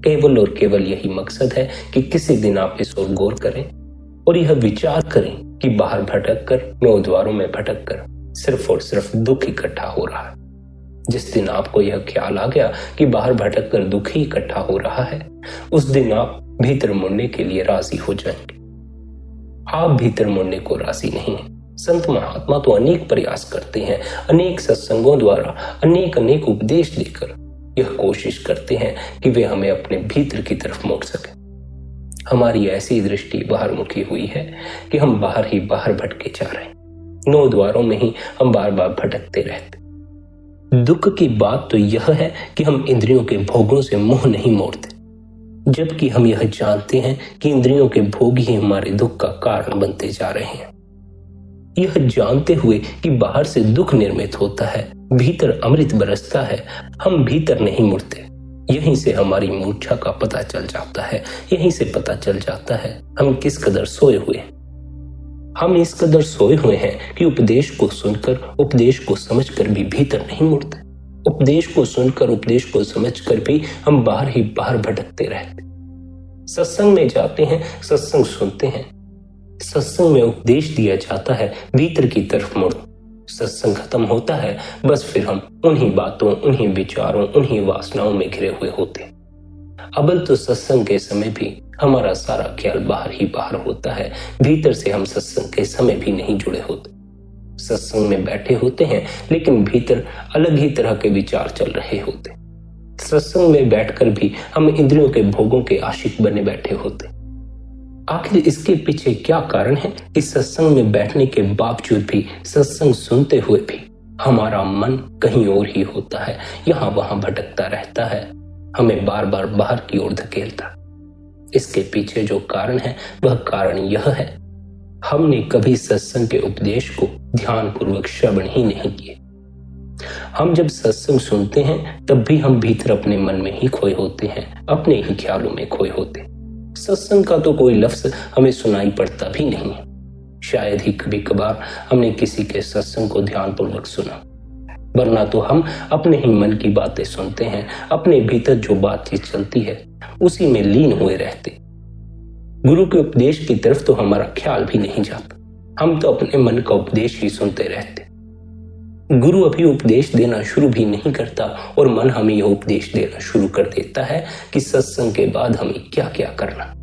केवल और केवल यही मकसद है कि किसी दिन आप इस ओर गौर करें और यह विचार करें कि बाहर भटक कर, 9 द्वारों में भटक कर सिर्फ और सिर्फ दुख इकट्ठा हो रहा है। जिस दिन आपको यह ख्याल आ गया कि बाहर भटक कर दुख ही इकट्ठा हो रहा है, उस दिन आप भीतर मुड़ने के लिए राजी हो जाएंगे। आप भीतर मुड़ने को राजी नहीं हैं। संत महात्मा तो अनेक प्रयास करते हैं, अनेक सत्संगों द्वारा अनेक उपदेश देकर यह कोशिश करते हैं कि वे हमें अपने भीतर की तरफ मोड़ सके। हमारी ऐसी दृष्टि बाहर मुखी हुई है कि हम बाहर ही बाहर भटके जा रहे हैं। 9 द्वारों में ही हम बार बार भटकते रहते। दुख की बात तो यह है कि हम इंद्रियों के भोगों से मुंह नहीं मोड़ते, जबकि हम यह जानते हैं कि इंद्रियों के भोग ही हमारे दुख का कारण बनते जा रहे हैं। यह जानते हुए कि बाहर से दुख निर्मित होता है, भीतर अमृत बरसता है, हम भीतर नहीं मुड़ते। यहीं से हमारी मूर्छा का पता चल जाता है, यहीं से पता चल जाता है हम किस कदर सोए हुए हैं। हम इस कदर सोए हुए हैं कि उपदेश को सुनकर, उपदेश को समझकर भी भीतर नहीं मुड़ते। उपदेश को सुनकर, उपदेश को समझकर भी हम बाहर ही बाहर भटकते रहते। सत्संग में जाते हैं, सत्संग सुनते हैं, सत्संग में उपदेश दिया जाता है भीतर की तरफ मुड़ो। सत्संग खत्म होता है, बस फिर हम उन्हीं बातों, उन्हीं विचारों, उन्हीं वासनाओं में घिरे हुए होते। अबल तो सत्संग के समय भी हमारा सारा ख्याल बाहर ही बाहर होता है, भीतर से हम सत्संग के समय भी नहीं जुड़े होते। सत्संग में बैठे होते हैं लेकिन भीतर अलग ही तरह के विचार चल रहे होते। सत्संग में बैठकर भी हम इंद्रियों के भोगों के आशिक बने बैठे होते। आखिर इसके पीछे क्या कारण है कि सत्संग में बैठने के बावजूद भी, सत्संग सुनते हुए भी हमारा मन कहीं और ही होता है, यहाँ वहां भटकता रहता है, हमें बार बार बाहर की ओर धकेलता। इसके पीछे जो कारण है वह कारण यह है, हमने कभी सत्संग के उपदेश को ध्यानपूर्वक श्रवण ही नहीं किए। हम जब सत्संग सुनते हैं तब भी हम भीतर अपने मन में ही खोए होते हैं, अपने ही ख्यालों में खोए होते हैं। सत्संग का तो कोई लफ्ज हमें सुनाई पड़ता भी नहीं है। शायद ही कभी कभार हमने किसी के सत्संग को ध्यानपूर्वक सुना, वरना तो हम अपने ही मन की बातें सुनते हैं, अपने भीतर जो बातचीत चलती है उसी में लीन हुए रहते। गुरु के उपदेश की तरफ तो हमारा ख्याल भी नहीं जाता, हम तो अपने मन का उपदेश ही सुनते रहते। गुरु अभी उपदेश देना शुरू भी नहीं करता और मन हमें यह उपदेश देना शुरू कर देता है कि सत्संग के बाद हमें क्या क्या करना।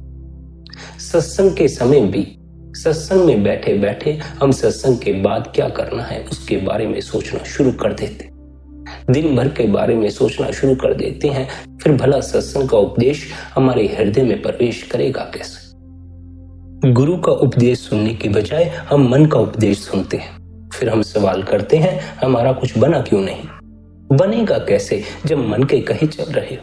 सत्संग के समय भी, सत्संग में बैठे बैठे हम सत्संग के बाद क्या करना है उसके बारे में सोचना शुरू कर देते, दिन भर के बारे में सोचना शुरू कर देते हैं। फिर भला सत्संग का उपदेश हमारे हृदय में प्रवेश करेगा कैसे? गुरु का उपदेश सुनने की बजाय हम मन का उपदेश सुनते हैं। फिर हम सवाल करते हैं, हमारा कुछ बना क्यों नहीं? बनेगा कैसे जब मन के कहे चल रहे हो?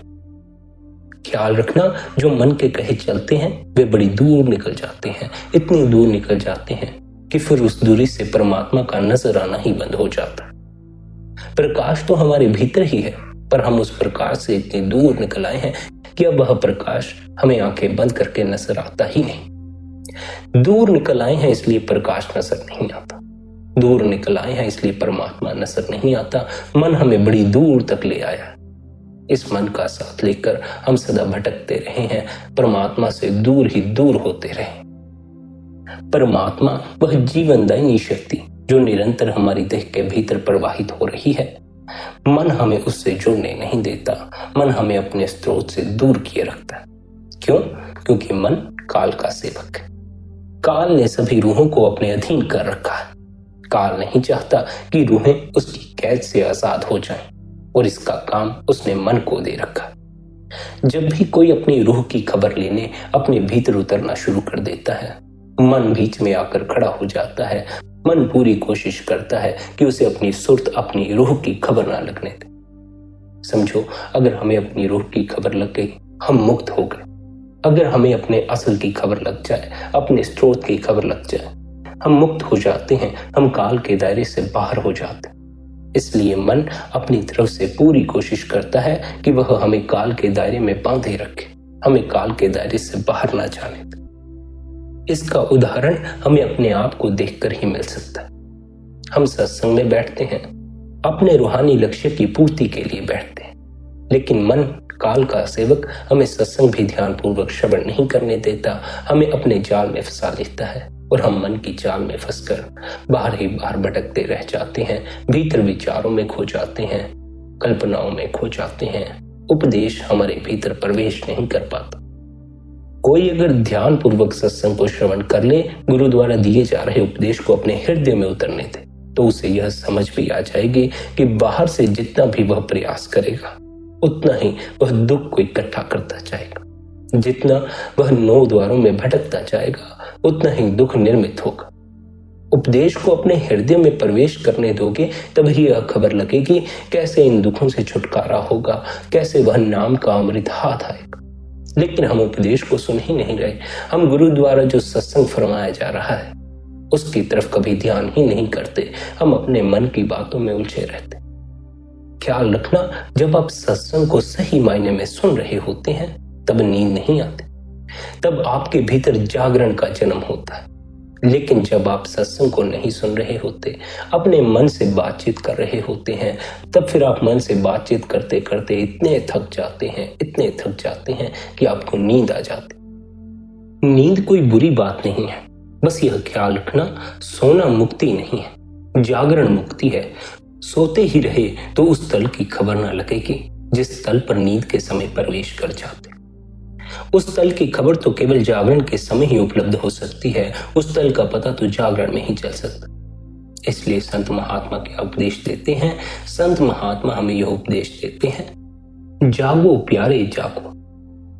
ख्याल रखना, जो मन के कहे चलते हैं वे बड़ी दूर निकल जाते हैं, इतनी दूर निकल जाते हैं कि फिर उस दूरी से परमात्मा का नजर आना ही बंद हो जाता। प्रकाश तो हमारे भीतर ही है, पर हम उस प्रकाश से इतनी दूर निकल आए हैं कि अब वह प्रकाश हमें आंखें बंद करके नजर आता ही नहीं। दूर निकल आए हैं इसलिए प्रकाश नजर नहीं आता, दूर निकल आए हैं इसलिए परमात्मा नजर नहीं आता। मन हमें बड़ी दूर तक ले आया। इस मन का साथ लेकर हम सदा भटकते रहे हैं, परमात्मा से दूर ही दूर होते रहे। परमात्मा वह जीवनदायिनी शक्ति जो निरंतर हमारी देह के भीतर प्रवाहित हो रही है, मन हमें उससे जुड़ने नहीं देता, मन हमें अपने स्रोत से दूर किए रखता है। क्यों? क्योंकि मन काल का सेवक है। काल ने सभी रूहों को अपने अधीन कर रखा है। काल नहीं चाहता कि रूहें उसकी कैद से आजाद हो जाएं, और इसका काम उसने मन को दे रखा। जब भी कोई अपनी रूह की खबर लेने अपने भीतर उतरना शुरू कर देता है, मन बीच में आकर खड़ा हो जाता है। मन पूरी कोशिश करता है कि उसे अपनी सुर्त, अपनी रूह की खबर ना लगने दे। समझो, अगर हमें अपनी रूह की खबर लग गई, हम मुक्त हो गए। अगर हमें अपने असल की खबर लग जाए, अपने स्रोत की खबर लग जाए, हम मुक्त हो जाते हैं, हम काल के दायरे से बाहर हो जाते हैं। इसलिए मन अपनी तरफ से पूरी कोशिश करता है कि वह हमें काल के दायरे में बांधे रखे, हमें काल के दायरे से बाहर ना जाने दे। इसका उदाहरण हमें अपने आप को देखकर ही मिल सकता है। हम सत्संग में बैठते हैं, अपने रूहानी लक्ष्य की पूर्ति के लिए बैठते हैं, लेकिन मन काल का सेवक हमें सत्संग भी ध्यानपूर्वक श्रवण नहीं करने देता, हमें अपने जाल में फंसा लेता है और हम मन की जाल में फंसकर बाहर ही बाहर भटकते रह जाते हैं, भीतर विचारों में खो जाते हैं, कल्पनाओं में खो जाते हैं। उपदेश हमारे भीतर प्रवेश नहीं कर पाता। कोई अगर ध्यान पूर्वक सत्संग को श्रवण कर ले, गुरु द्वारा दिए जा रहे उपदेश को अपने हृदय में उतरने दे, तो उसे यह समझ भी आ जाएगी कि बाहर से जितना भी वह प्रयास करेगा, उतना ही वह दुख को इकट्ठा करता जाएगा। जितना वह 9 द्वारों में भटकता जाएगा उतना ही दुख निर्मित होगा। उपदेश को अपने हृदय में प्रवेश करने दोगे तभी यह खबर लगेगी कैसे इन दुखों से छुटकारा होगा, कैसे वह नाम का अमृत हाथ आएगा। लेकिन हम उपदेश को सुन ही नहीं रहे। हम गुरु द्वारा जो सत्संग फरमाया जा रहा है उसकी तरफ कभी ध्यान ही नहीं करते। हम अपने मन की बातों में उलझे रहते। ख्याल रखना, जब आप सत्संग को सही मायने में सुन रहे होते हैं तब नींद नहीं आती, तब आपके भीतर जागरण का जन्म होता है। लेकिन जब आप सत्संग को नहीं सुन रहे होते, अपने मन से बातचीत कर रहे होते हैं, तब फिर आप मन से बातचीत करते करते इतने थक जाते हैं कि आपको नींद आ जाती। नींद कोई बुरी बात नहीं है, बस यह ख्याल रखना, सोना मुक्ति नहीं है, जागरण मुक्ति है। सोते ही रहे तो उस तल की खबर ना लगेगी जिस तल पर नींद के समय प्रवेश कर जाते। उस तल की खबर तो केवल जागरण के समय ही उपलब्ध हो सकती है। उस तल का पता तो जागरण में ही चल सकता। इसलिए संत महात्मा क्या उपदेश देते हैं? संत महात्मा हमें यह उपदेश देते हैं, जागो प्यारे जागो।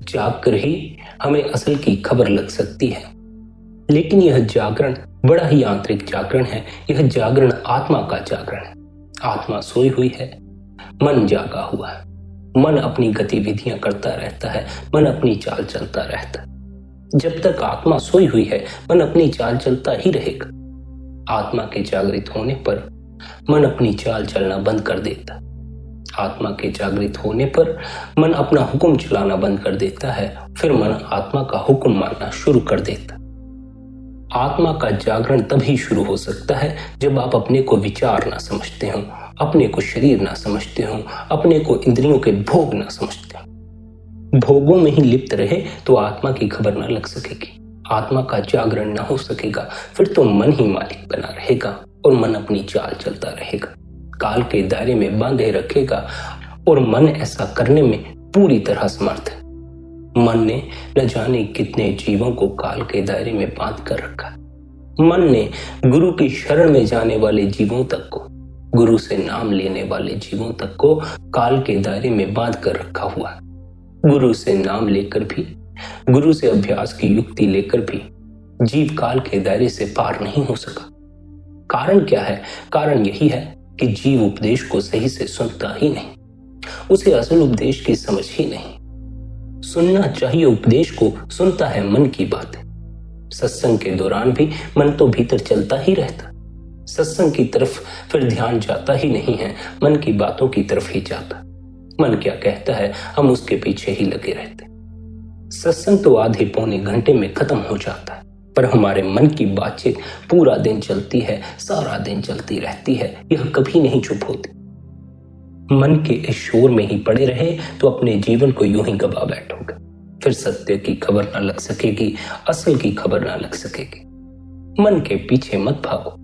जाग कर ही हमें असल की खबर लग सकती है। लेकिन यह जागरण बड़ा ही आंतरिक जागरण है। यह जागरण आत्मा का जागरण है। आत्मा सोई हुई है, मन जागा हुआ है। मन अपनी गतिविधियां करता रहता है, मन अपनी चाल चलता रहता है। जब तक आत्मा सोई हुई है मन अपनी चाल चलता ही रहेगा। आत्मा के जागृत होने पर मन अपनी चाल चलना बंद कर देता है। आत्मा के जागृत होने पर मन अपना हुक्म चलाना बंद कर देता है। फिर मन आत्मा का हुक्म मानना शुरू कर देता है। आत्मा का जागरण तभी शुरू हो सकता है जब आप अपने को विचार ना समझते हो, अपने को शरीर ना समझते हो, अपने को इंद्रियों के भोग ना समझते हो। भोगों में ही लिप्त रहे तो आत्मा की खबर ना लग सकेगी, आत्मा का जागरण ना हो सकेगा। फिर तो मन ही मालिक बना रहेगा और मन अपनी चाल चलता रहेगा, काल के दायरे में बांधे रखेगा। और मन ऐसा करने में पूरी तरह समर्थ है। मन ने न जाने कितने जीवों को काल के दायरे में बांध कर रखा। मन ने गुरु की शरण में जाने वाले जीवों तक को, गुरु से नाम लेने वाले जीवों तक को काल के दायरे में बांध कर रखा हुआ है। गुरु से नाम लेकर भी, गुरु से अभ्यास की युक्ति लेकर भी जीव काल के दायरे से पार नहीं हो सका। कारण क्या है? कारण यही है कि जीव उपदेश को सही से सुनता ही नहीं, उसे असल उपदेश की समझ ही नहीं। सुनना चाहिए उपदेश को, सुनता है मन की बातें। सत्संग के दौरान भी मन तो भीतर चलता ही रहता, सत्संग की तरफ फिर ध्यान जाता ही नहीं है, मन की बातों की तरफ ही जाता। मन क्या कहता है हम उसके पीछे ही लगे रहते। सत्संग तो आधे पौने घंटे में खत्म हो जाता है, पर हमारे मन की बातचीत पूरा दिन चलती है, सारा दिन चलती रहती है, यह कभी नहीं चुप होती। मन के इस शोर में ही पड़े रहे तो अपने जीवन को यूं ही गवा बैठोगे। फिर सत्य की खबर ना लग सकेगी, असल की खबर ना लग सकेगी। मन के पीछे मत भागो,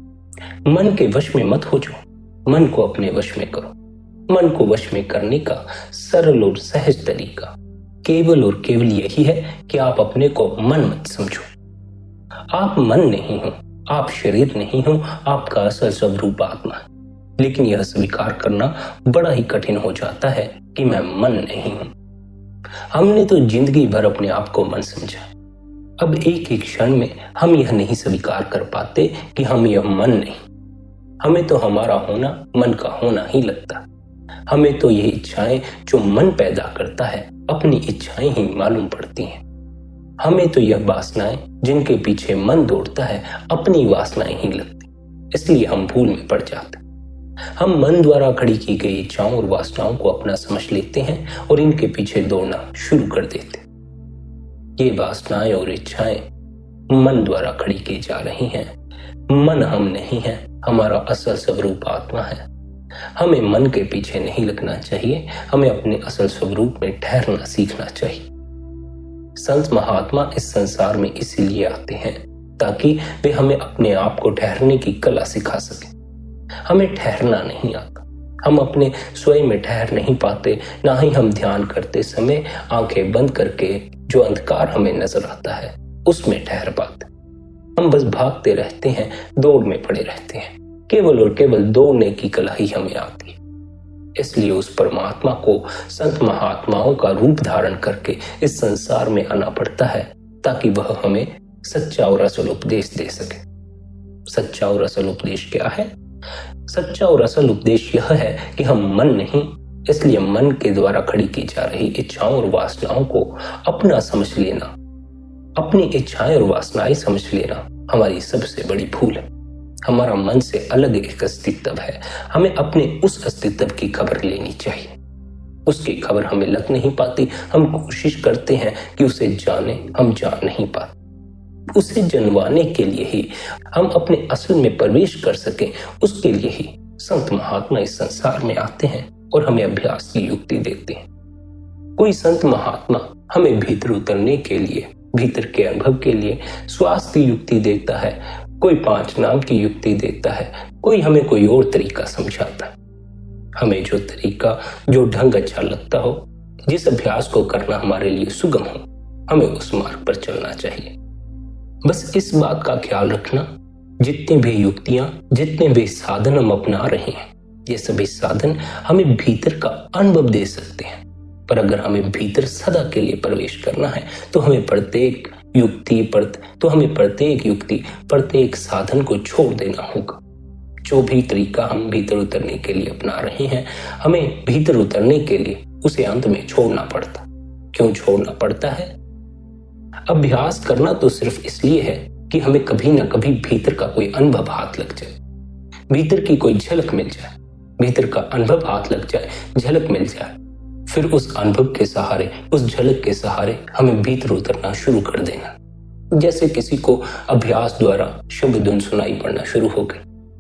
मन के वश में मत हो जाओ, मन को अपने वश में करो। मन को वश में करने का सरल और सहज तरीका केवल और केवल यही है कि आप अपने को मन मत समझो। आप मन नहीं हो, आप शरीर नहीं हो, आपका असल स्वरूप आत्मा है। लेकिन यह स्वीकार करना बड़ा ही कठिन हो जाता है कि मैं मन नहीं हूं। हमने तो जिंदगी भर अपने आप को मन समझा। अब एक एक क्षण में हम यह नहीं स्वीकार कर पाते कि हम यह मन नहीं। हमें तो हमारा होना मन का होना ही लगता। हमें तो ये इच्छाएं जो मन पैदा करता है अपनी इच्छाएं ही मालूम पड़ती हैं। हमें तो यह वासनाएं जिनके पीछे मन दौड़ता है अपनी वासनाएं ही लगती। इसलिए हम भूल में पड़ जाते। हम मन द्वारा खड़ी की गई इच्छाओं और वासनाओं को अपना समझ लेते हैं और इनके पीछे दौड़ना शुरू कर देते। ये वासनाएं और इच्छाएं मन द्वारा खड़ी की जा रही हैं। मन हम नहीं हैं, हमारा असल स्वरूप आत्मा है। हमें मन के पीछे नहीं लगना चाहिए, हमें अपने असल स्वरूप में ठहरना सीखना चाहिए। संत महात्मा इस संसार में इसीलिए आते हैं ताकि वे हमें अपने आप को ठहरने की कला सिखा सकें। हमें ठहरना नहीं आता, हम अपने स्वयं में ठहर नहीं पाते, ना ही हम ध्यान करते समय आंखें बंद करके जो अंधकार हमें नजर आता है उसमें ठहर पाते। हम बस भागते रहते हैं, दौड़ में पड़े रहते हैं। केवल और केवल दौड़ने की कला ही हमें आती है। इसलिए उस परमात्मा को संत महात्माओं का रूप धारण करके इस संसार में आना पड़ता है, ताकि वह हमें सच्चा और असल उपदेश दे सके। सच्चा और असल उपदेश क्या है? सच्चा और असल उपदेश यह है कि हम मन नहीं, इसलिए मन के द्वारा खड़ी की जा रही इच्छाओं और वासनाओं को अपना समझ लेना, अपनी इच्छाएं और वासनाएं समझ लेना हमारी सबसे बड़ी भूल है। हमारा मन से अलग एक अस्तित्व है, हमें अपने उस अस्तित्व की खबर लेनी चाहिए। उसकी खबर हमें लग नहीं पाती, हम कोशिश करते हैं कि उसे जाने, हम जान नहीं पाते। उसे जनवाने के लिए ही, हम अपने असल में प्रवेश कर सकें, उसके लिए ही संत महात्मा इस संसार में आते हैं और हमें अभ्यास की युक्ति देते हैं। कोई संत महात्मा हमें भीतर उतरने के लिए, भीतर के अनुभव के लिए स्वास्थ्य की युक्ति देता है, कोई 5 नाम की युक्ति देता है, कोई हमें कोई और तरीका समझाता है। हमें जो तरीका, जो ढंग अच्छा लगता हो, जिस अभ्यास को करना हमारे लिए सुगम हो, हमें उस मार्ग पर चलना चाहिए। बस इस बात का ख्याल रखना, जितनी भी युक्तियां, जितने भी साधन हम अपना रहे हैं, ये सभी साधन हमें भीतर का अनुभव दे सकते हैं, पर अगर हमें भीतर सदा के लिए प्रवेश करना है तो हमें प्रत्येक युक्ति, प्रत्येक साधन को छोड़ देना होगा। जो भी तरीका हम भीतर उतरने के लिए अपना रहे हैं, हमें भीतर उतरने के लिए उसे अंत में छोड़ना पड़ता। क्यों छोड़ना पड़ता है? अभ्यास करना तो सिर्फ इसलिए है कि हमें कभी ना कभी भीतर का कोई अनुभव हाथ लग जाए, भीतर की कोई झलक मिल जाए, भीतर का अनुभव हाथ लग जाए, झलक मिल जाए, फिर उस अनुभव के सहारे, उस झलक के सहारे हमें भीतर उतरना शुरू कर देना। जैसे किसी को अभ्यास द्वारा शब्द धुन सुनाई पड़ना शुरू हो गई,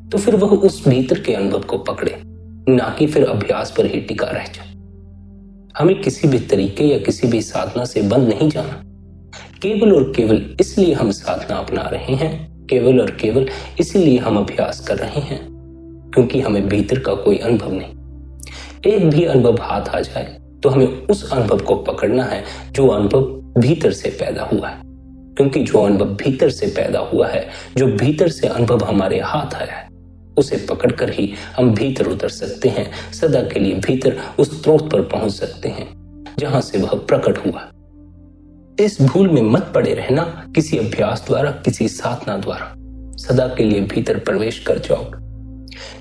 तो फिर वह उस भीतर के अनुभव को पकड़े, ना कि फिर अभ्यास पर ही टिका रह जाए। हमें किसी भी तरीके या किसी भी साधना से बंद नहीं जाना। केवल और केवल इसलिए हम साधना अपना रहे हैं, केवल और केवल इसीलिए हम अभ्यास कर रहे हैं क्योंकि हमें भीतर का कोई अनुभव नहीं। एक भी अनुभव हाथ आ जाए तो हमें उस अनुभव को पकड़ना है जो अनुभव भीतर से पैदा हुआ है, क्योंकि जो अनुभव भीतर से पैदा हुआ है, जो भीतर से अनुभव हमारे हाथ आया है, उसे पकड़कर ही हम भीतर उतर सकते हैं, सदा के लिए भीतर उस स्रोत पर पहुंच सकते हैं जहां से वह प्रकट हुआ। इस भूल में मत पड़े रहना किसी अभ्यास द्वारा, किसी साधना द्वारा सदा के लिए भीतर प्रवेश कर जाओगे।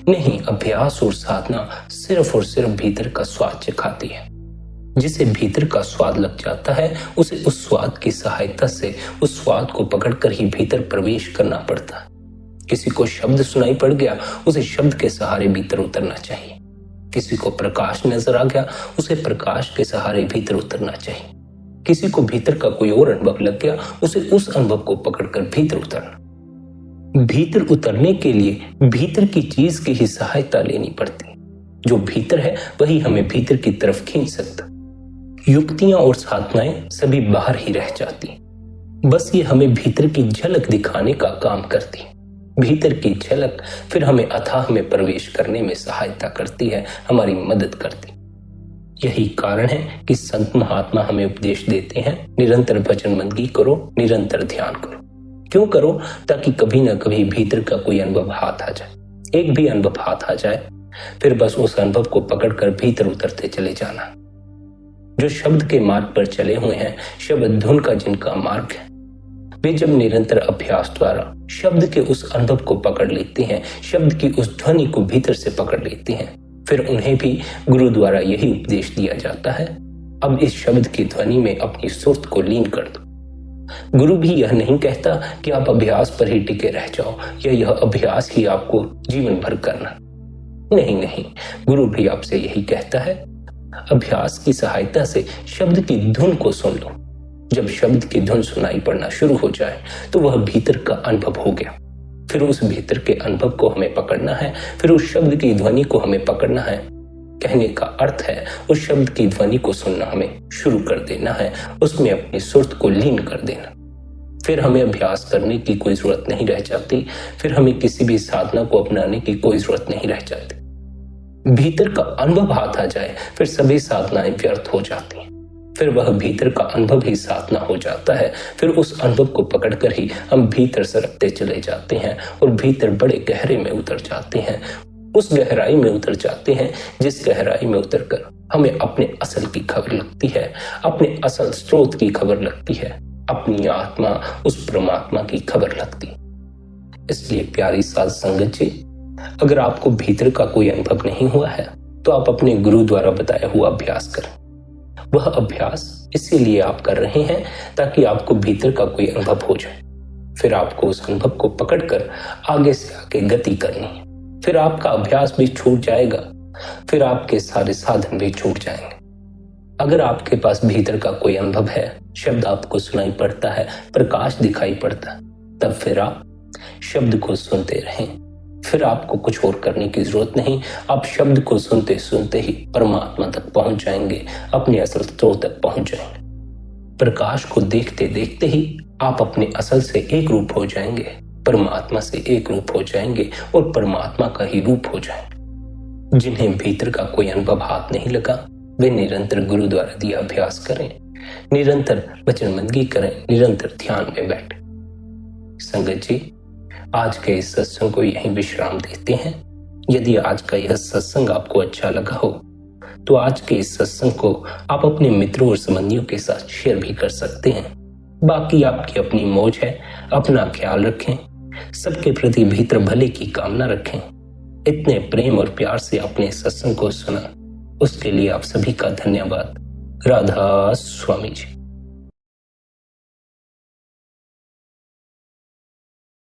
नहीं, अभ्यास और साधना सिर्फ और सिर्फ भीतर का स्वाद चखाती है। जिसे भीतर का स्वाद लग जाता है, उसे उस स्वाद की सहायता से उस स्वाद को पकड़कर ही भीतर प्रवेश करना पड़ता है। किसी को शब्द सुनाई पड़ गया, उसे शब्द के सहारे भीतर उतरना चाहिए। किसी को प्रकाश नजर आ गया, उसे प्रकाश के सहारे भीतर उतरना चाहिए। किसी को भीतर का कोई और अनुभव लग गया, उसे उस अनुभव को पकड़कर भीतर उतरना। भीतर उतरने के लिए भीतर की चीज की ही सहायता लेनी पड़ती। जो भीतर है वही हमें भीतर की तरफ खींच सकता। युक्तियां और साधनाएं सभी बाहर ही रह जाती, बस ये हमें भीतर की झलक दिखाने का काम करती। भीतर की झलक फिर हमें अथाह में प्रवेश करने में सहायता करती है, हमारी मदद करती। यही कारण है कि संत महात्मा हमें उपदेश देते हैं, निरंतर भजन बंदगी करो, निरंतर ध्यान करो। क्यों करो? ताकि कभी ना कभी भीतर का कोई अनुभव हाथ आ जाए। एक भी अनुभव हाथ आ जाए, फिर बस उस अनुभव को पकड़कर भीतर उतरते चले जाना। जो शब्द के मार्ग पर चले हुए हैं, शब्द धुन का जिनका मार्ग है, वे जब निरंतर अभ्यास द्वारा शब्द के उस अनुभव को पकड़ लेते हैं, शब्द की उस ध्वनि को भीतर से पकड़ लेते हैं, फिर उन्हें भी गुरु द्वारा यही उपदेश दिया जाता है, अब इस शब्द की ध्वनि में अपनी सुर्त को लीन कर दो। गुरु भी यह नहीं कहता कि आप अभ्यास पर ही टिके रह जाओ या यह अभ्यास ही आपको जीवन भर करना। नहीं, गुरु भी आपसे यही कहता है, अभ्यास की सहायता से शब्द की धुन को सुन लो। जब शब्द की धुन सुनाई पड़ना शुरू हो जाए तो वह भीतर का अनुभव हो गया। फिर उस भीतर के अनुभव को हमें पकड़ना है, फिर उस शब्द की ध्वनि को हमें पकड़ना है। कहने का अर्थ है उस शब्द की ध्वनि को सुनना हमें शुरू कर देना है, उसमें अपनी सुर्त को लीन कर देना। फिर हमें अभ्यास करने की कोई जरूरत नहीं रह जाती, फिर हमें किसी भी साधना को अपनाने की कोई जरूरत नहीं रह जाती। भीतर का अनुभव हाथ आ जाए, फिर सभी साधनाएं व्यर्थ हो जाती हैं। फिर वह भीतर का अनुभव ही साधना हो जाता है। फिर उस अनुभव को पकड़कर ही हम भीतर सरकते चले जाते हैं और भीतर बड़े गहरे में उतर जाते हैं। उस गहराई में उतर जाते हैं जिस गहराई में उतरकर हमें अपने असल की खबर लगती है, अपने असल स्रोत की खबर लगती है, अपनी आत्मा उस परमात्मा की खबर लगती। इसलिए प्यारी साध संगत जी, अगर आपको भीतर का कोई अनुभव नहीं हुआ है तो आप अपने गुरु द्वारा बताया हुआ अभ्यास करें। वह अभ्यास इसीलिए आप कर रहे हैं ताकि आपको भीतर का कोई अनुभव हो जाए। फिर आपको उस अनुभव को पकड़कर आगे से आगे गति करनी है। फिर आपका अभ्यास भी छूट जाएगा, फिर आपके सारे साधन भी छूट जाएंगे। अगर आपके पास भीतर का कोई अनुभव है, शब्द आपको सुनाई पड़ता है, प्रकाश दिखाई पड़ता है, तब फिर आप शब्द को सुनते रहें। फिर आपको कुछ और करने की जरूरत नहीं। आप शब्द को सुनते सुनते ही परमात्मा तक पहुंच जाएंगे, अपने असल स्रोत तक पहुंच जाएंगे। प्रकाश को देखते देखते ही आप अपने असल से एक रूप हो जाएंगे, परमात्मा से एक रूप हो जाएंगे और परमात्मा का ही रूप हो जाएंगे। जिन्हें भीतर का कोई अनुभव हाथ नहीं लगा, वे निरंतर गुरु द्वारा दिया अभ्यास करें, निरंतर वचनबंदगी करें, निरंतर ध्यान में बैठे। संगत जी, आज के इस सत्संग को यहीं विश्राम देते हैं। यदि आज का यह सत्संग आपको अच्छा लगा हो तो आज के इस सत्संग को आप अपने मित्रों और संबंधियों के साथ शेयर भी कर सकते हैं। बाकी आपकी अपनी मौज है। अपना ख्याल रखें, सबके प्रति भीतर भले की कामना रखें। इतने प्रेम और प्यार से अपने सत्संग को सुना, उसके लिए आप सभी का धन्यवाद। राधा स्वामी जी।